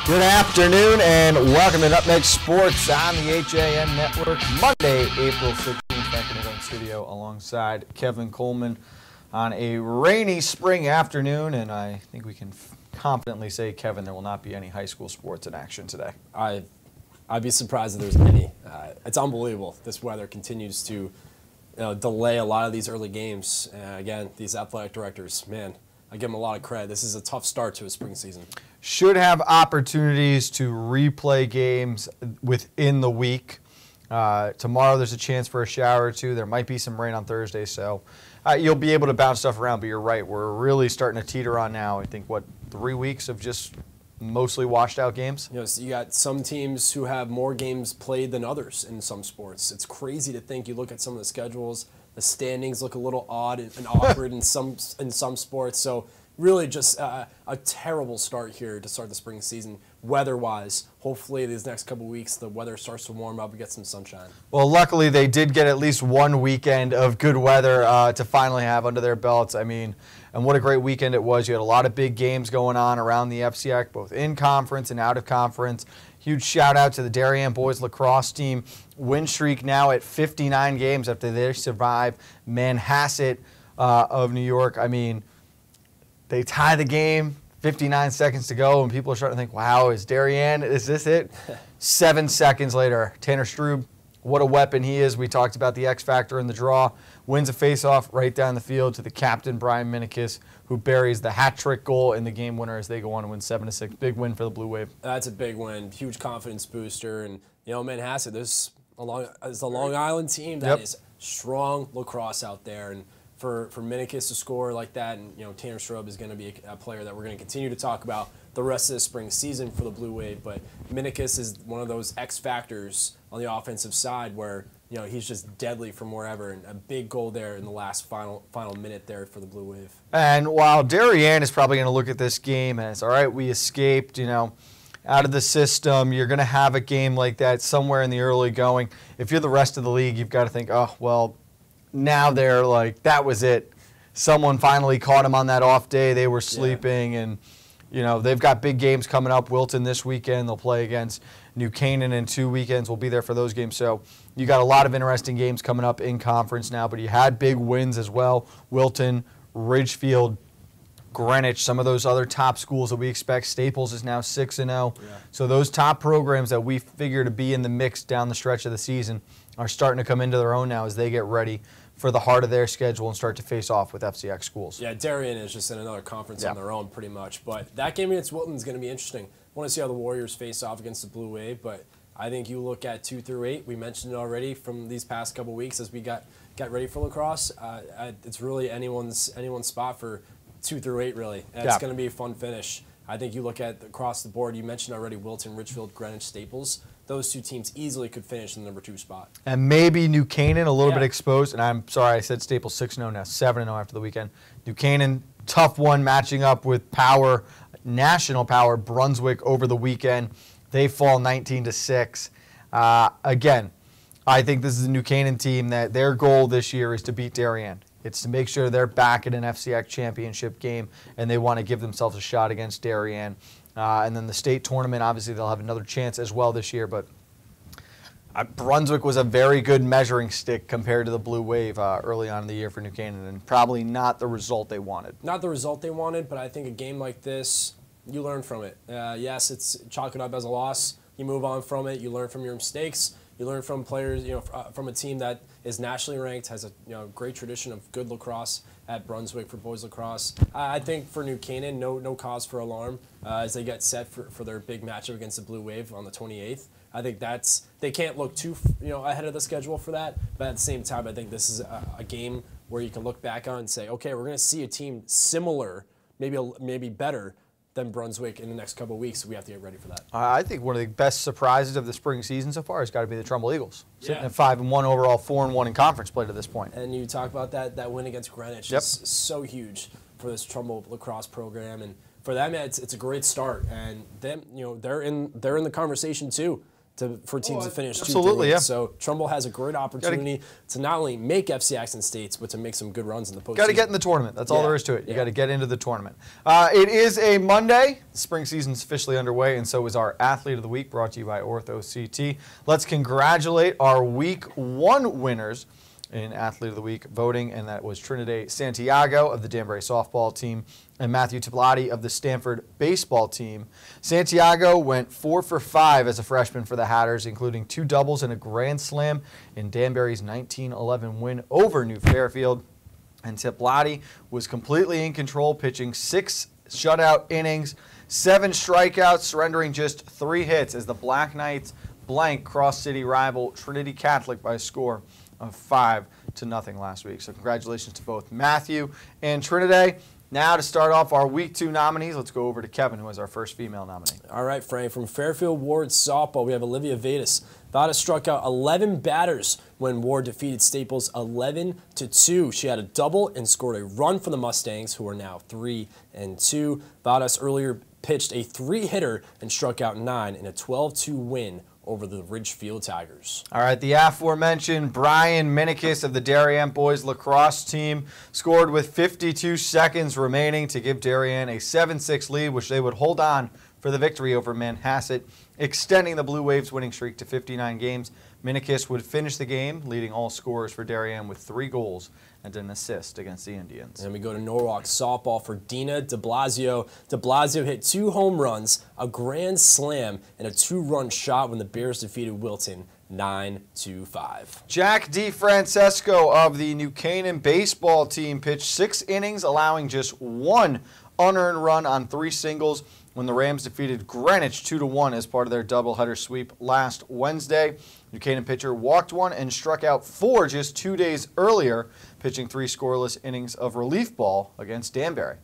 Good afternoon and welcome to Nutmeg Sports on the HAN Network. Monday, April 16th, Frank Granito in studio alongside Kevin Coleman on a rainy spring afternoon, and I think we can confidently say, Kevin, there will not be any high school sports in action today. I'd be surprised if there's any. It's unbelievable. This weather continues to delay a lot of these early games. Again, these athletic directors, man, I give them a lot of credit. This is a tough start to a spring season. Should have opportunities to replay games within the week. Tomorrow there's a chance for a shower or two. There might be some rain on Thursday, so you'll be able to bounce stuff around, but you're right. We're really starting to teeter on now. I think, 3 weeks of just mostly washed out games? So you got some teams who have more games played than others in some sports. It's crazy to think. You look at some of the schedules, the standings look a little odd and awkward in some sports. So really just a terrible start here to start the spring season weather-wise. Hopefully these next couple weeks the weather starts to warm up and get some sunshine. Well, luckily they did get at least one weekend of good weather to finally have under their belts. I mean, and what a great weekend it was. You had a lot of big games going on around the FCX, both in conference and out of conference. Huge shout out to the Darien boys lacrosse team. Win streak now at 59 games after they survive Manhasset of New York. I mean, they tie the game, 59 seconds to go, and people are starting to think, wow, is this it? 7 seconds later, Tanner Strube, what a weapon he is. We talked about the X factor in the draw. Wins a faceoff right down the field to the captain, Brian Minikis, who buries the hat-trick goal in the game winner as they go on to win 7-6. Big win for the Blue Wave. That's a big win, huge confidence booster. And, Manhasset, there's a Long Island team that is strong lacrosse out there. And for Minikis to score like that, and Tanner Strube is going to be a player that we're going to continue to talk about the rest of the spring season for the Blue Wave. But Minikis is one of those X factors on the offensive side where he's just deadly from wherever, and a big goal there in the last final minute there for the Blue Wave. And while Darien is probably going to look at this game as, all right, we escaped, out of the system, you're going to have a game like that somewhere in the early going. If you're the rest of the league, you've got to think, oh, well, now they're like, that was it. Someone finally caught them on that off day. They were sleeping, and they've got big games coming up. Wilton this weekend. They'll play against New Canaan in 2 weekends. We'll be there for those games. So you got a lot of interesting games coming up in conference now, but you had big wins as well. Wilton, Ridgefield, Greenwich, some of those other top schools that we expect. Staples is now 6-0. Yeah. So those top programs that we figure to be in the mix down the stretch of the season are starting to come into their own now as they get ready for the heart of their schedule and start to face off with FCX schools. Yeah, Darien is just in another conference on their own pretty much. But that game against Wilton is going to be interesting. I want to see how the Warriors face off against the Blue Wave, but I think you look at 2 through 8. We mentioned it already from these past couple weeks as we got ready for lacrosse. It's really anyone's spot for 2 through 8, really. And it's going to be a fun finish. I think you look at across the board, you mentioned already Wilton, Ridgefield, Greenwich, Staples. Those 2 teams easily could finish in the number 2 spot. And maybe New Canaan a little bit exposed. And I'm sorry, I said Staples 6-0 now, 7-0 after the weekend. New Canaan, tough one matching up with power, national power, Brunswick over the weekend. They fall 19-6. Again, I think this is a New Canaan team that their goal this year is to beat Darien. It's to make sure they're back in an FCX championship game, and they want to give themselves a shot against Darien. And then the state tournament, obviously, they'll have another chance as well this year. But Brunswick was a very good measuring stick compared to the Blue Wave early on in the year for New Canaan, and probably not the result they wanted. Not the result they wanted, but I think a game like this, you learn from it. Yes, it's chalk it up as a loss. You move on from it. You learn from your mistakes. You learn from players, from a team that is nationally ranked, has a great tradition of good lacrosse at Brunswick for boys lacrosse. I think for New Canaan, no cause for alarm as they get set for their big matchup against the Blue Wave on the 28th. I think they can't look too ahead of the schedule for that, but at the same time, I think this is a game where you can look back on and say, okay, we're going to see a team similar, maybe better than Brunswick in the next couple of weeks. So we have to get ready for that. I think one of the best surprises of the spring season so far has got to be the Trumbull Eagles, sitting at 5-1 overall, 4-1 in conference play to this point. And you talk about that win against Greenwich. It's so huge for this Trumbull lacrosse program, and for them, it's a great start. And them, they're in the conversation too. for teams to finish 2-3 absolutely, wins. yeah. So Trumbull has a great opportunity to not only make FC Accent States, but to make some good runs in the postseason. Got to get in the tournament. That's all there is to it. You got to get into the tournament. It is a Monday. The spring season's officially underway, and so is our Athlete of the Week, brought to you by Ortho CT. Let's congratulate our Week 1 winners in Athlete of the Week voting, and that was Trinidad Santiago of the Danbury softball team and Matthew Tiblati of the Stanford baseball team. Santiago went 4 for 5 as a freshman for the Hatters, including 2 doubles and a grand slam in Danbury's 19-11 win over New Fairfield. And Tiblati was completely in control, pitching 6 shutout innings, 7 strikeouts, surrendering just 3 hits as the Black Knights blank cross-city rival Trinity Catholic by a score of 5-0 last week. So congratulations to both Matthew and Trinidad. Now to start off our Week 2 nominees, let's go over to Kevin, who is our first female nominee. All right, Frank. From Fairfield Ward softball, we have Olivia Vadas. Vadas struck out 11 batters when Ward defeated Staples 11-2. She had a double and scored a run for the Mustangs, who are now 3-2. Vadas earlier pitched a 3-hitter and struck out 9 in a 12-2 win over the Ridgefield Tigers. All right, the aforementioned Brian Minikis of the Darien boys lacrosse team scored with 52 seconds remaining to give Darien a 7-6 lead, which they would hold on for the victory over Manhasset, extending the Blue Waves' winning streak to 59 games. Minikis would finish the game, leading all scorers for Darien with 3 goals and an assist against the Indians. And we go to Norwalk softball for Dina de Blasio. De Blasio hit 2 home runs, a grand slam, and a 2-run shot when the Bears defeated Wilton 9-5. Jack DeFrancesco of the New Canaan baseball team pitched 6 innings, allowing just 1 unearned run on 3 singles when the Rams defeated Greenwich 2-1 as part of their doubleheader sweep last Wednesday. New Canaan pitcher walked 1 and struck out 4 just 2 days earlier, pitching 3 scoreless innings of relief ball against Danbury.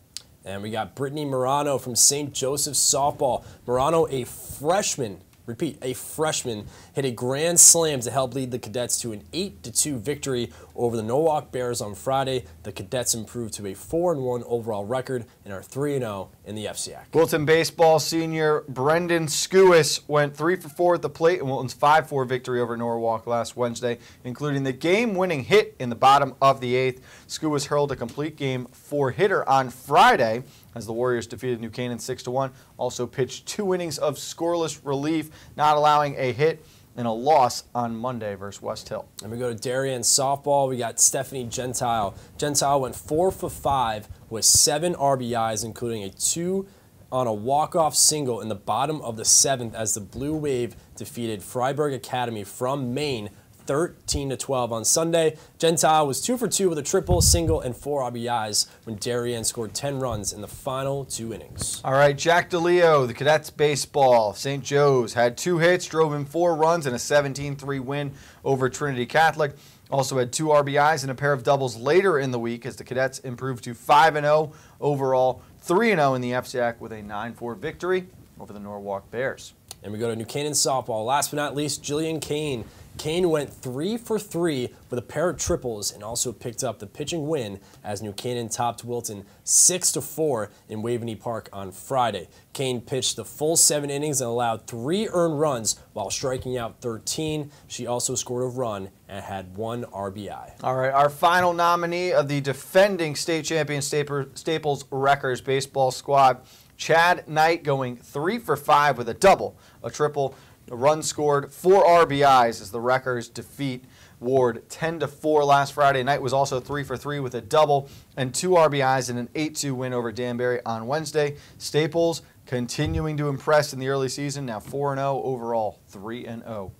And we got Brittany Morano from St. Joseph's softball. Morano, a freshman, hit a grand slam to help lead the Cadets to an 8-2 victory over the Norwalk Bears on Friday. The Cadets improved to a 4-1 overall record and are 3-0 in the FCAC. Wilton baseball senior Brendan Skewis went 3 for 4 at the plate in Wilton's 5-4 victory over Norwalk last Wednesday, including the game-winning hit in the bottom of the 8th. Skewis hurled a complete game 4-hitter on Friday as the Warriors defeated New Canaan 6-1. Also pitched 2 innings of scoreless relief, not allowing a hit, and a loss on Monday versus West Hill. And we go to Darien softball. We got Stephanie Gentile. Gentile went 4 for 5 with 7 RBIs, including a 2 on a walk-off single in the bottom of the 7th as the Blue Wave defeated Freiburg Academy from Maine 13-12 on Sunday. Gentile was 2 for 2 with a triple, single, and 4 RBIs when Darien scored 10 runs in the final 2 innings. All right, Jack DeLeo, the Cadets baseball. St. Joe's had 2 hits, drove in 4 runs, and a 17-3 win over Trinity Catholic. Also had 2 RBIs and a pair of doubles later in the week as the Cadets improved to 5-0 overall, 3-0 in the FCAC with a 9-4 victory over the Norwalk Bears. And we go to New Canaan softball. Last but not least, Jillian Kane. Kane went 3 for 3 with a pair of triples and also picked up the pitching win as New Canaan topped Wilton 6-4 in Waveney Park on Friday. Kane pitched the full 7 innings and allowed 3 earned runs while striking out 13. She also scored a run and had 1 RBI. All right, our final nominee of the defending state champion Staples Wreckers baseball squad, Chad Knight, going 3 for 5 with a double, a triple, a run scored, 4 RBIs as the Wreckers defeat Ward 10-4 last Friday. Knight was also 3 for 3 with a double and 2 RBIs in an 8-2 win over Danbury on Wednesday. Staples continuing to impress in the early season, now 4-0 overall, 3-0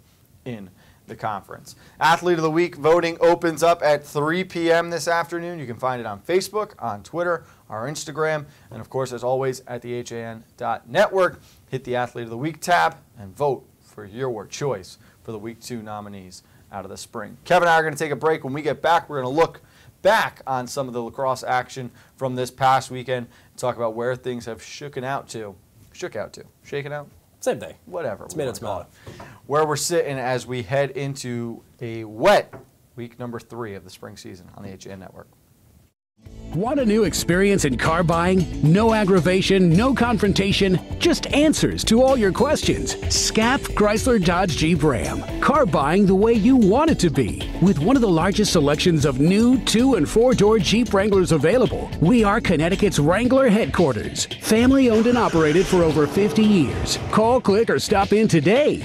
in the conference. Athlete of the Week voting opens up at 3 p.m. this afternoon. You can find it on Facebook, on Twitter, our Instagram, and of course, as always, at the HAN.network. Hit the Athlete of the Week tab and vote for your choice for the Week 2 nominees out of the spring. Kevin and I are going to take a break. When we get back, we're going to look back on some of the lacrosse action from this past weekend and talk about where things have shaken out to. Same thing. Whatever. Tomato, tomato. Where we're sitting as we head into a wet week number 3 of the spring season on the HAN Network. Want a new experience in car buying? No aggravation, no confrontation, just answers to all your questions. SCAP Chrysler Dodge Jeep Ram. Car buying the way you want it to be. With one of the largest selections of new 2- and 4-door Jeep Wranglers available, we are Connecticut's Wrangler headquarters. Family owned and operated for over 50 years. Call, click, or stop in today.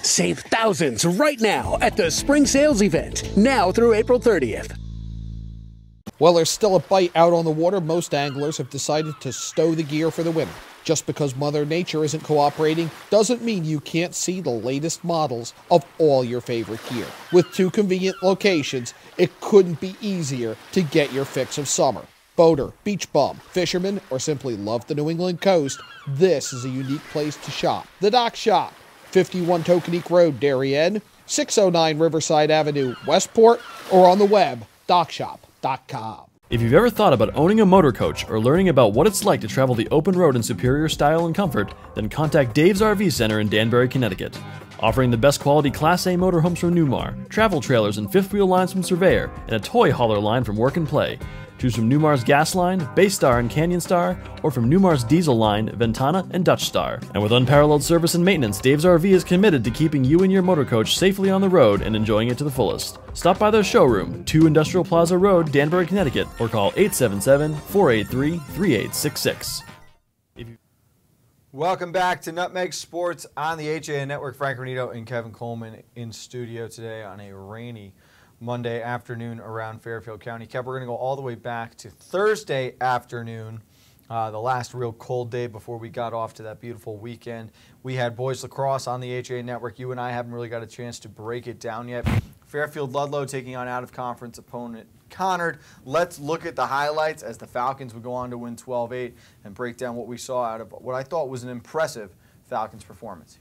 Save thousands right now at the Spring Sales Event, now through April 30th. While there's still a bite out on the water, most anglers have decided to stow the gear for the winter. Just because Mother Nature isn't cooperating doesn't mean you can't see the latest models of all your favorite gear. With 2 convenient locations, it couldn't be easier to get your fix of summer. Boater, beach bum, fisherman, or simply love the New England coast, this is a unique place to shop. The Dock Shop, 51 Tokenique Road, Darien, 609 Riverside Avenue, Westport, or on the web, dockshop.com. If you've ever thought about owning a motor coach or learning about what it's like to travel the open road in superior style and comfort, then contact Dave's RV Center in Danbury, Connecticut. Offering the best quality Class A motorhomes from Newmar, travel trailers and fifth wheel lines from Surveyor, and a toy hauler line from Work and Play. Choose from Newmar's Gas Line, Baystar and Canyon Star, or from Newmar's Diesel Line, Ventana and Dutch Star. And with unparalleled service and maintenance, Dave's RV is committed to keeping you and your motor coach safely on the road and enjoying it to the fullest. Stop by their showroom, 2 Industrial Plaza Road, Danbury, Connecticut, or call 877-483-3866. Welcome back to Nutmeg Sports on the HAN Network. Frank Granito and Kevin Coleman in studio today on a rainy Monday afternoon around Fairfield County. Kev, we're going to go all the way back to Thursday afternoon, the last real cold day before we got off to that beautiful weekend. We had boys lacrosse on the HA Network. You and I haven't really got a chance to break it down yet. Fairfield Ludlow taking on out-of-conference opponent Conard. Let's look at the highlights as the Falcons would go on to win 12-8 and break down what we saw out of what I thought was an impressive Falcons performance.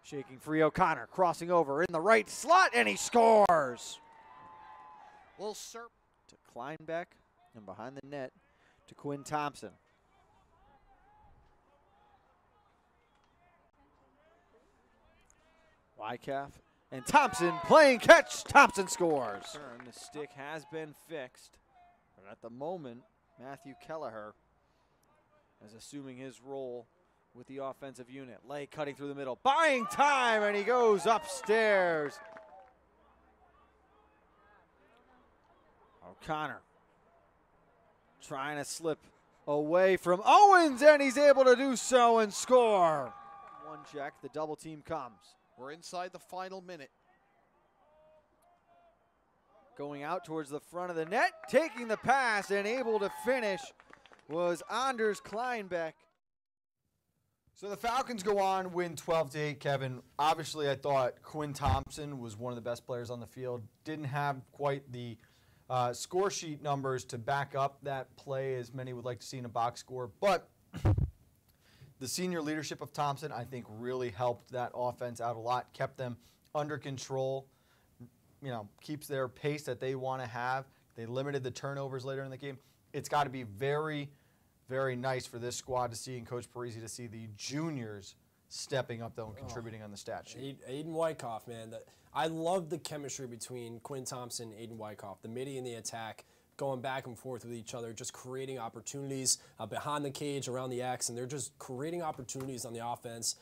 Shaking free O'Connor, crossing over in the right slot, and he scores! Little serp to Kleinbeck, and behind the net to Quinn Thompson. Wyckoff and Thompson playing catch. Thompson scores. The stick has been fixed, but at the moment, Matthew Kelleher is assuming his role with the offensive unit. Lay cutting through the middle, buying time, and he goes upstairs. O'Connor trying to slip away from Owens, and he's able to do so and score. One check, the double team comes. We're inside the final minute. Going out towards the front of the net, taking the pass and able to finish was Anders Kleinbeck. So the Falcons go on, win 12-8, Kevin. Obviously, I thought Quinn Thompson was one of the best players on the field. Didn't have quite the score sheet numbers to back up that play as many would like to see in a box score. But the senior leadership of Thompson, I think, really helped that offense out a lot, kept them under control, keeps their pace that they want to have. They limited the turnovers later in the game. It's got to be very, very nice for this squad to see, and Coach Parisi to see the juniors stepping up, though, and contributing on the stat sheet. Aiden Wyckoff, man. I love the chemistry between Quinn Thompson and Aiden Wyckoff. The midi and the attack going back and forth with each other, just creating opportunities behind the cage, around the X, and they're just creating opportunities on the offense.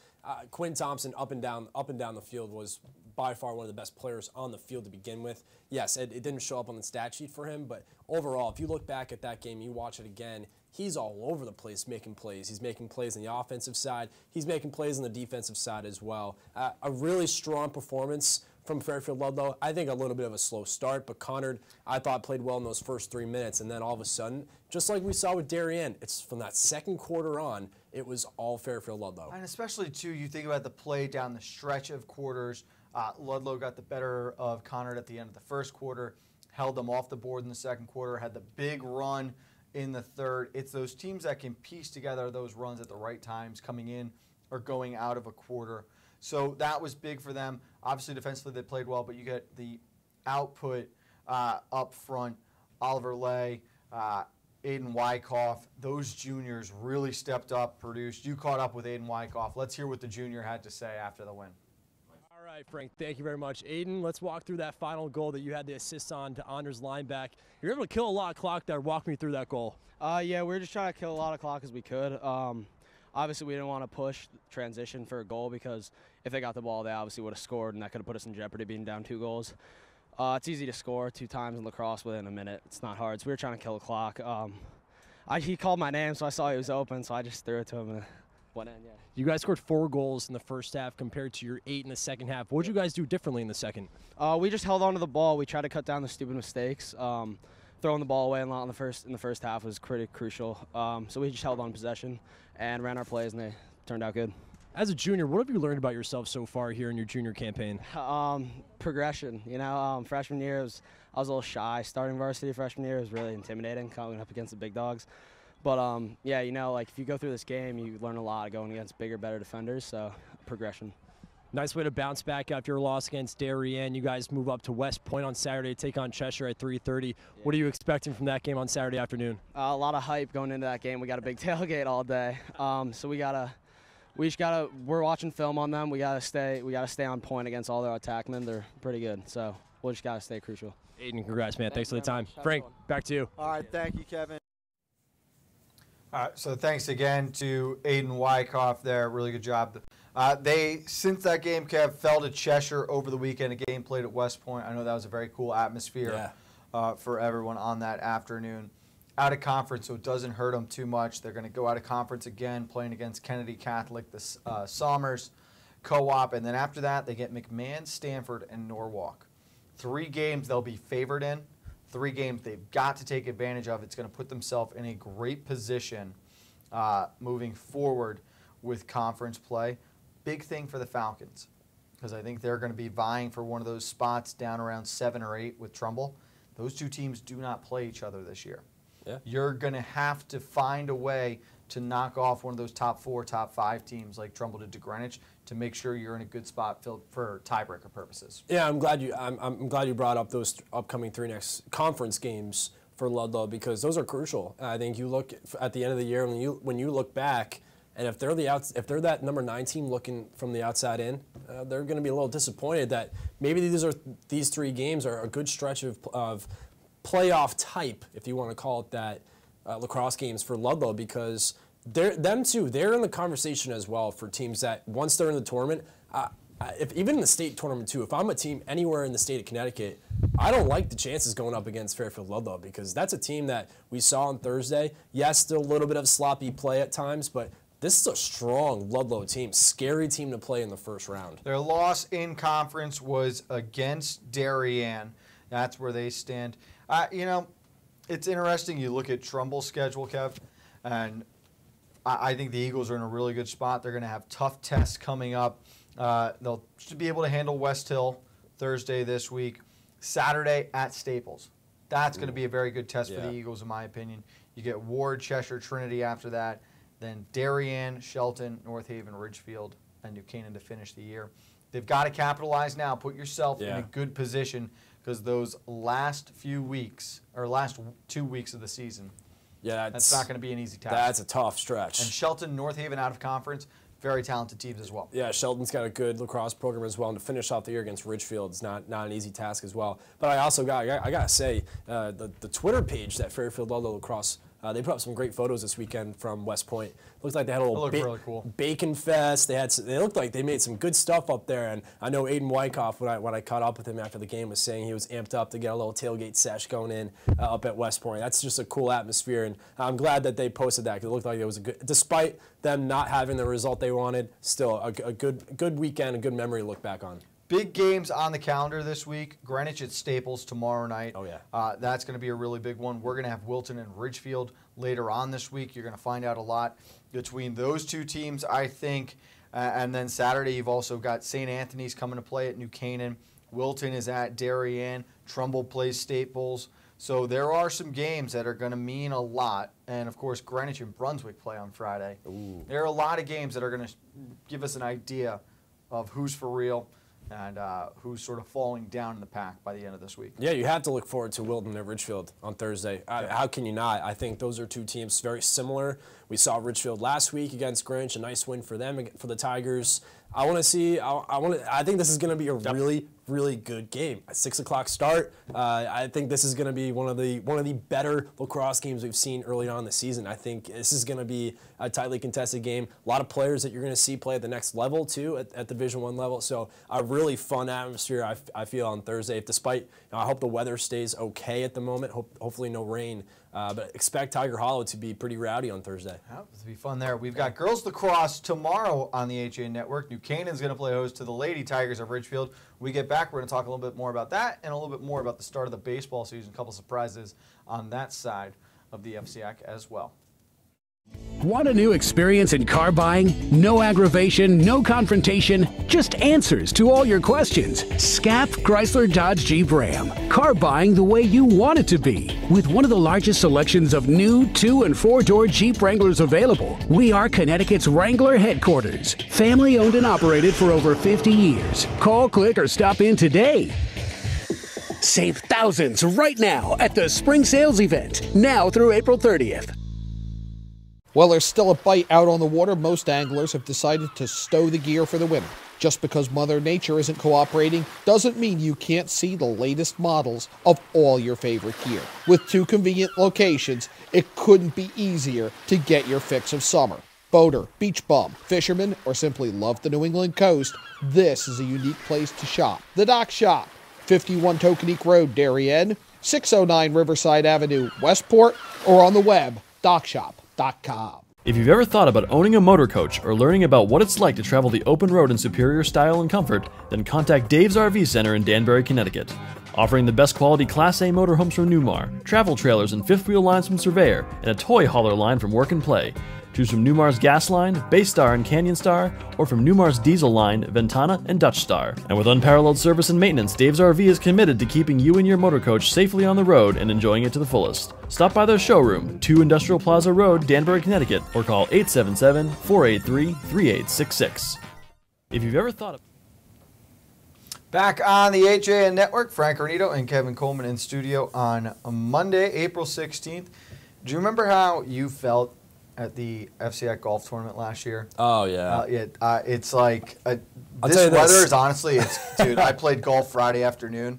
Quinn Thompson up and down the field was by far one of the best players on the field to begin with. Yes, it didn't show up on the stat sheet for him, but overall, if you look back at that game, you watch it again, he's all over the place making plays. He's making plays on the offensive side. He's making plays on the defensive side as well. A really strong performance from Fairfield Ludlow. I think a little bit of a slow start, but Conard, I thought, played well in those first 3 minutes, and then all of a sudden, just like we saw with Darien, it's from that second quarter on, it was all Fairfield Ludlow. And especially, too, you think about the play down the stretch of quarters. Ludlow got the better of Conard at the end of the first quarter, held them off the board in the second quarter, had the big run in the third. It's those teams that can piece together those runs at the right times, coming in or going out of a quarter. So that was big for them. Obviously, defensively, they played well, but you get the output up front. Oliver Lay, Aiden Wyckoff, those juniors really stepped up, produced. You caught up with Aiden Wyckoff. Let's hear what the junior had to say after the win. All right, right, Frank, thank you very much. Aiden, let's walk through that final goal that you had the assist on to Anders lineback. You're able to kill a lot of clock there. Walk me through that goal. Yeah, we were just trying to kill a lot of clock as we could. Obviously, we didn't want to push transition for a goal because if they got the ball, they obviously would have scored, and that could have put us in jeopardy being down 2 goals. It's easy to score 2 times in lacrosse within a minute. It's not hard, so we were trying to kill the clock. He called my name, so I saw he was open, so I just threw it to him and went in, yeah. You guys scored 4 goals in the first half compared to your 8 in the second half. What did you guys do differently in the second? We just held on to the ball. We tried to cut down the stupid mistakes. Throwing the ball away a lot in the first half was pretty crucial. So we just held on possession and ran our plays, and they turned out good. As a junior, what have you learned about yourself so far here in your junior campaign? Progression. You know, freshman year I was a little shy. Starting varsity freshman year was really intimidating, coming up against the big dogs. But yeah, you know, like if you go through this game, you learn a lot going against bigger, better defenders. So progression. Nice way to bounce back after your loss against Darien. You guys move up to West Point on Saturday to take on Cheshire at 3:30. Yeah. What are you expecting from that game on Saturday afternoon? A lot of hype going into that game. We got a big tailgate all day, so we're watching film on them. We gotta stay on point against all their attackmen. They're pretty good, so we'll just gotta stay crucial. Aiden, congrats, man. Thanks for the time. Frank, back to you. All right, thank you, Kevin. All right, so thanks again to Aiden Wyckoff there. Really good job. They, since that game, Kev, fell to Cheshire over the weekend. A game played at West Point. I know that was a very cool atmosphere for everyone on that afternoon. Out of conference, so it doesn't hurt them too much. They're going to go out of conference again, playing against Kennedy Catholic, the Somers Co-op, and then after that, they get McMahon, Stanford, and Norwalk. 3 games they'll be favored in. 3 games they've got to take advantage of. It's going to put themselves in a great position moving forward with conference play. Big thing for the Falcons, because I think they're going to be vying for one of those spots down around 7 or 8 with Trumbull. Those 2 teams do not play each other this year. Yeah. You're going to have to find a way to knock off one of those top 4, top 5 teams like Trumbull did to Greenwich to make sure you're in a good spot for tiebreaker purposes. Yeah, I'm glad you brought up those upcoming 3 next conference games for Ludlow, because those are crucial. I think you look at the end of the year when you look back, and if they're that number 9 team looking from the outside in, they're going to be a little disappointed that maybe these 3 games are a good stretch of playoff type, if you want to call it that, lacrosse games for Ludlow, because they're in the conversation as well for teams that once they're in the tournament, even in the state tournament too, if I'm a team anywhere in the state of Connecticut, I don't like the chances going up against Fairfield Ludlow, because that's a team that we saw on Thursday. Yes, still a little bit of sloppy play at times, but this is a strong Ludlow team, scary team to play in the first round. Their loss in conference was against Darien. That's where they stand. You know, it's interesting. You look at Trumbull's schedule, Kev, and I think the Eagles are in a really good spot. They're going to have tough tests coming up. They'll be able to handle West Hill Thursday this week. Saturday at Staples. That's going to be a very good test for the Eagles, in my opinion. You get Ward, Cheshire, Trinity after that. Then Darien, Shelton, North Haven, Ridgefield, and New Canaan to finish the year. They've got to capitalize now. Put yourself in a good position, because those last few weeks, or last 2 weeks of the season, that's not going to be an easy task. That's a tough stretch. And Shelton, North Haven out of conference, very talented teams as well. Yeah, Shelton's got a good lacrosse program as well, and to finish off the year against Ridgefield is not an easy task as well. But I also got to say, the Twitter page that Fairfield Ludlow Lacrosse, they put up some great photos this weekend from West Point. Looks like they had a little really cool bacon fest. They looked like they made some good stuff up there. And I know Aiden Wyckoff, when I caught up with him after the game, was saying he was amped up to get a little tailgate sesh going in up at West Point. That's just a cool atmosphere, and I'm glad that they posted that, because it looked like it was a good, despite them not having the result they wanted, still a good weekend, a good memory to look back on. Big games on the calendar this week. Greenwich at Staples tomorrow night. Oh, yeah. That's going to be a really big one. We're going to have Wilton and Ridgefield later on this week. You're going to find out a lot between those 2 teams, I think. And then Saturday, you've also got St. Anthony's coming to play at New Canaan. Wilton is at Darien. Trumbull plays Staples. So there are some games that are going to mean a lot. And, of course, Greenwich and Brunswick play on Friday. Ooh. There are a lot of games that are going to give us an idea of who's for real and who's sort of falling down in the pack by the end of this week. Yeah, you have to look forward to Wilton and Ridgefield on Thursday. How can you not? I think those are 2 teams very similar. We saw Ridgefield last week against Greenwich, a nice win for them, for the Tigers. I want to see. I think this is going to be a really good game. A 6 o'clock start. I think this is going to be one of the better lacrosse games we've seen early on in the season. I think this is going to be a tightly contested game. A lot of players that you're going to see play at the next level too, at Division I level. So a really fun atmosphere. I feel on Thursday. Despite, I hope the weather stays okay at the moment. Hopefully no rain. But expect Tiger Hollow to be pretty rowdy on Thursday. It'll be fun there. We've got girls lacrosse tomorrow on the HA Network. New Canaan's going to play host to the Lady Tigers of Ridgefield. When we get back, we're going to talk a little bit more about that and a little bit more about the start of the baseball season. A couple surprises on that side of the FCAC as well. Want a new experience in car buying? No aggravation, no confrontation, just answers to all your questions. SCAP Chrysler Dodge Jeep Ram. Car buying the way you want it to be. With one of the largest selections of new 2- and 4-door Jeep Wranglers available, we are Connecticut's Wrangler headquarters. Family owned and operated for over 50 years. Call, click, or stop in today. Save thousands right now at the Spring Sales Event, now through April 30th. While there's still a bite out on the water, most anglers have decided to stow the gear for the winter. Just because Mother Nature isn't cooperating doesn't mean you can't see the latest models of all your favorite gear. With 2 convenient locations, it couldn't be easier to get your fix of summer. Boater, beach bum, fisherman, or simply love the New England coast, this is a unique place to shop. The Dock Shop, 51 Tokenique Road, Darien, 609 Riverside Avenue, Westport, or on the web, dockshop.com. If you've ever thought about owning a motor coach or learning about what it's like to travel the open road in superior style and comfort, then contact Dave's RV Center in Danbury, Connecticut. Offering the best quality Class A motorhomes from Newmar, travel trailers and fifth wheel lines from Surveyor, and a toy hauler line from Work and Play. Choose from Newmar's Gas Line, Baystar and Canyon Star, or from Newmar's Diesel Line, Ventana and Dutch Star. And with unparalleled service and maintenance, Dave's RV is committed to keeping you and your motor coach safely on the road and enjoying it to the fullest. Stop by their showroom, 2 Industrial Plaza Road, Danbury, Connecticut, or call 877-483-3866. If you've ever thought of... Back on the HAN Network, Frank Granito and Kevin Coleman in studio on Monday, April 16th. Do you remember how you felt at the FCAC golf tournament last year? Oh, yeah. It's like, this weather is honestly, dude, I played golf Friday afternoon,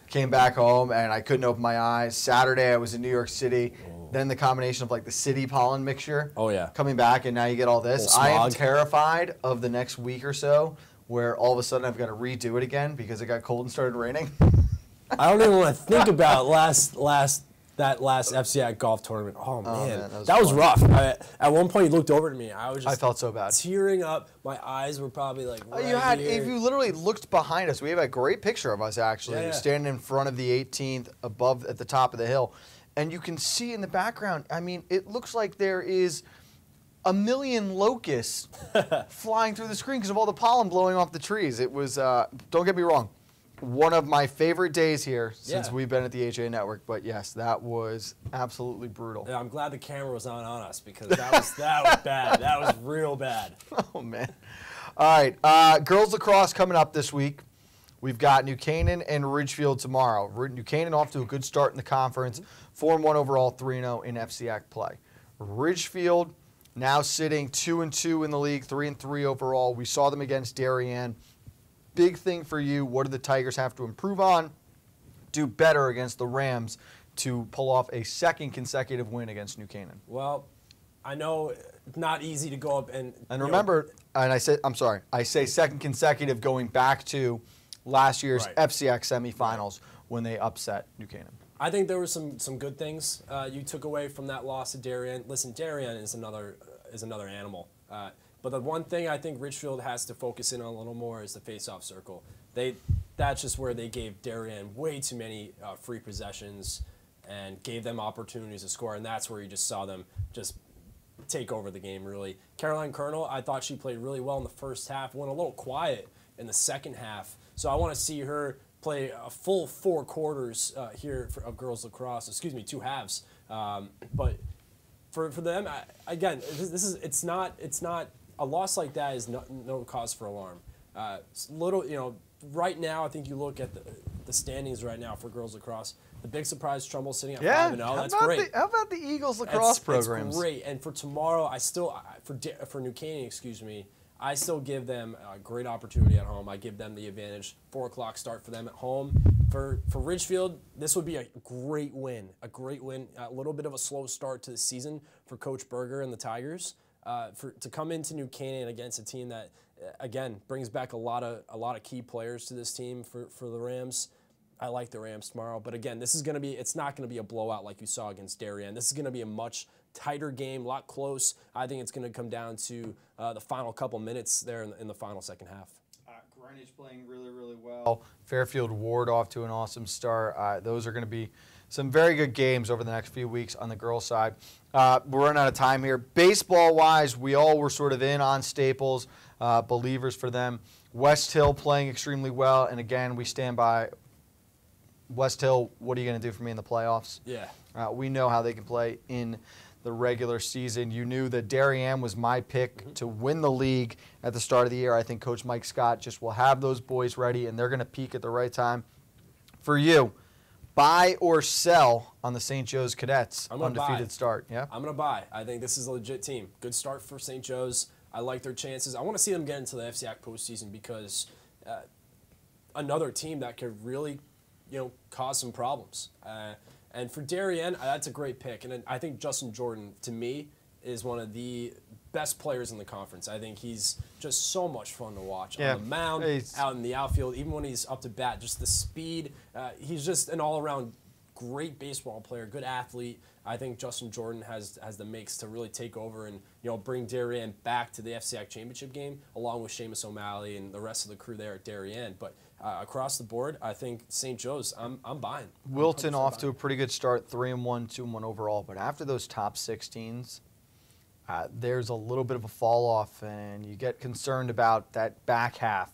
came back home, and I couldn't open my eyes. Saturday, I was in New York City. Then the combination of like the city pollen mixture coming back, and now you get all this. I am terrified of the next week or so where all of a sudden I've got to redo it again because it got cold and started raining. I don't even want to think about that last FCAC golf tournament. Oh man, that was rough. At one point, you looked over to me. I felt so bad, tearing up. My eyes were probably like. If you literally looked behind us, we have a great picture of us actually standing in front of the 18th, above at the top of the hill, and you can see in the background. I mean, it looks like there is a million locusts flying through the screen because of all the pollen blowing off the trees. It was. Don't get me wrong. One of my favorite days here since we've been at the HA Network, but yes, that was absolutely brutal. Yeah, I'm glad the camera was on us because that was bad. That was real bad. Oh man! All right, girls lacrosse coming up this week. We've got New Canaan and Ridgefield tomorrow. New Canaan off to a good start in the conference, 4-1 overall, 3-0 in FCAC play. Ridgefield now sitting 2-2 in the league, 3-3 overall. We saw them against Darien. Big thing for you, what do the Tigers have to improve on, do better against the Rams to pull off a second consecutive win against New Canaan? Well, I know it's not easy to go up and remember, and I say second consecutive going back to last year's FCAC semifinals when they upset New Canaan. I think there were some good things you took away from that loss to Darien. Listen, Darien is another animal. But the one thing I think Ridgefield has to focus in on a little more is the face-off circle. That's just where they gave Darien way too many free possessions and gave them opportunities to score, and that's where you just saw them just take over the game, really. Caroline Colonel, I thought she played really well in the first half, went a little quiet in the second half. So I want to see her play a full 4 quarters here of girls lacrosse, 2 halves. But for them, again, it's not a loss like that is no cause for alarm. Right now, I think you look at the standings right now for girls lacrosse. The big surprise, Trumbull sitting at 5-0. That's great. How about the Eagles lacrosse programs? That's great. And for tomorrow, for New Canaan, I still give them a great opportunity at home. I give them the advantage. 4 o'clock start for them at home. For Ridgefield, this would be a great win. A great win. A little bit of a slow start to the season for Coach Berger and the Tigers. To come into New Canaan against a team that, again, brings back a lot of key players to this team for the Rams. I like the Rams tomorrow, but again, this is going to be, it's not going to be a blowout like you saw against Darien. This is going to be a much tighter game, a lot close. I think it's going to come down to the final couple minutes there in the final second half. Greenwich playing really, really well. Fairfield Ward off to an awesome start. Those are going to be some very good games over the next few weeks on the girls' side. We're running out of time here. Baseball-wise, we all were sort of in on Staples, believers for them. West Hill playing extremely well, and again, we stand by West Hill. What are you going to do for me in the playoffs? Yeah. We know how they can play in the regular season. You knew that Darien was my pick to win the league at the start of the year. I think Coach Mike Scott just will have those boys ready, and they're going to peak at the right time. For you, buy or sell on the St. Joe's Cadets undefeated start? Yeah, I'm going to buy. I think this is a legit team. Good start for St. Joe's. I like their chances. I want to see them get into the FCAC postseason because another team that could really, cause some problems. And for Darien, that's a great pick. And I think Justin Jordan, to me, is one of the best players in the conference. I think he's just so much fun to watch on the mound, out in the outfield, even when he's up to bat, just the speed. He's just an all-around great baseball player, good athlete. I think Justin Jordan has the makes to really take over and bring Darien back to the FCAC championship game, along with Seamus O'Malley and the rest of the crew there at Darien. But across the board, I think St. Joe's, I'm buying. Wilton off to a pretty good start, 3-1, 2-1 overall. But after those top 16s, there's a little bit of a fall off, and you get concerned about that back half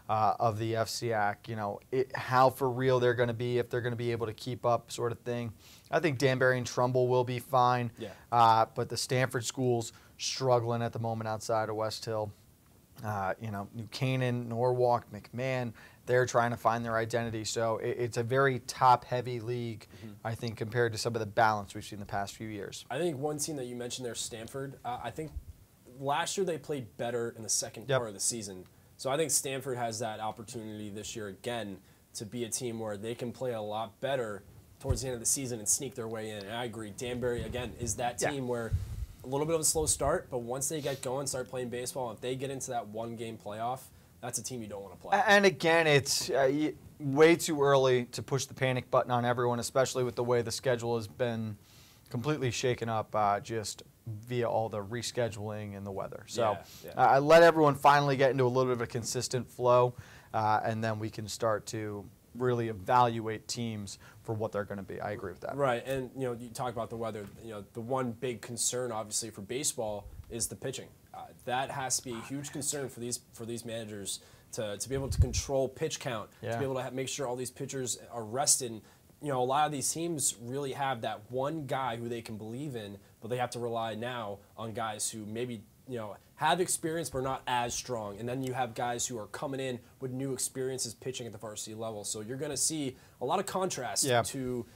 of the FCAC. How for real they're going to be, if they're going to be able to keep up, sort of thing. I think Danbury and Trumbull will be fine. Yeah. But the Stanford schools struggling at the moment outside of West Hill. New Canaan, Norwalk, McMahon, they're trying to find their identity. So it's a very top-heavy league, I think, compared to some of the balance we've seen the past few years. I think one team that you mentioned there, Stanford, I think last year they played better in the second part of the season. So I think Stanford has that opportunity this year again to be a team where they can play a lot better towards the end of the season and sneak their way in. And I agree, Danbury, again, is that team where a little bit of a slow start, but once they get going, start playing baseball, if they get into that one-game playoff, that's a team you don't want to play. And again, it's way too early to push the panic button on everyone, especially with the way the schedule has been completely shaken up just via all the rescheduling and the weather. So I let everyone finally get into a little bit of a consistent flow, and then we can start to really evaluate teams for what they're going to be. I agree with that. Right, and you talk about the weather. The one big concern, obviously, for baseball is the pitching. That has to be a huge concern for these managers to be able to control pitch count, to be able to make sure all these pitchers are rested. A lot of these teams really have that one guy who they can believe in, but they have to rely now on guys who maybe have experience but are not as strong. And then you have guys who are coming in with new experiences pitching at the varsity level. So you're going to see a lot of contrast to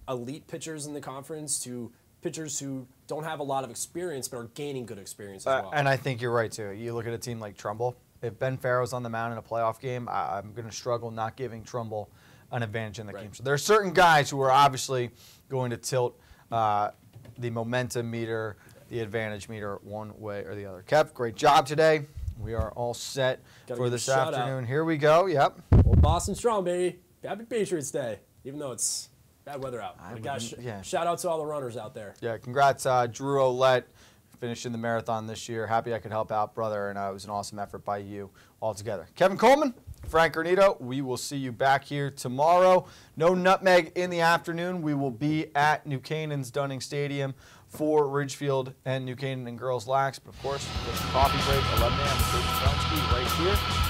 elite pitchers in the conference to pitchers who don't have a lot of experience but are gaining good experience as well. And I think you're right, too. You look at a team like Trumbull. If Ben Farrow's on the mound in a playoff game, I'm going to struggle not giving Trumbull an advantage in the game. So there are certain guys who are obviously going to tilt the momentum meter, the advantage meter, one way or the other. Kev, great job today. We are all set for this afternoon. Here we go. Yep. Well, Boston strong, baby. Happy Patriots Day, even though it's bad weather out. Shout out to all the runners out there. Yeah, congrats, Drew Olette, finishing the marathon this year. Happy I could help out, brother, and it was an awesome effort by you all together. Kevin Coleman, Frank Granito, we will see you back here tomorrow. No Nutmeg in the afternoon. We will be at New Canaan's Dunning Stadium for Ridgefield and New Canaan and Girls Lax. But, of course, there's a coffee break, 11 a.m. right here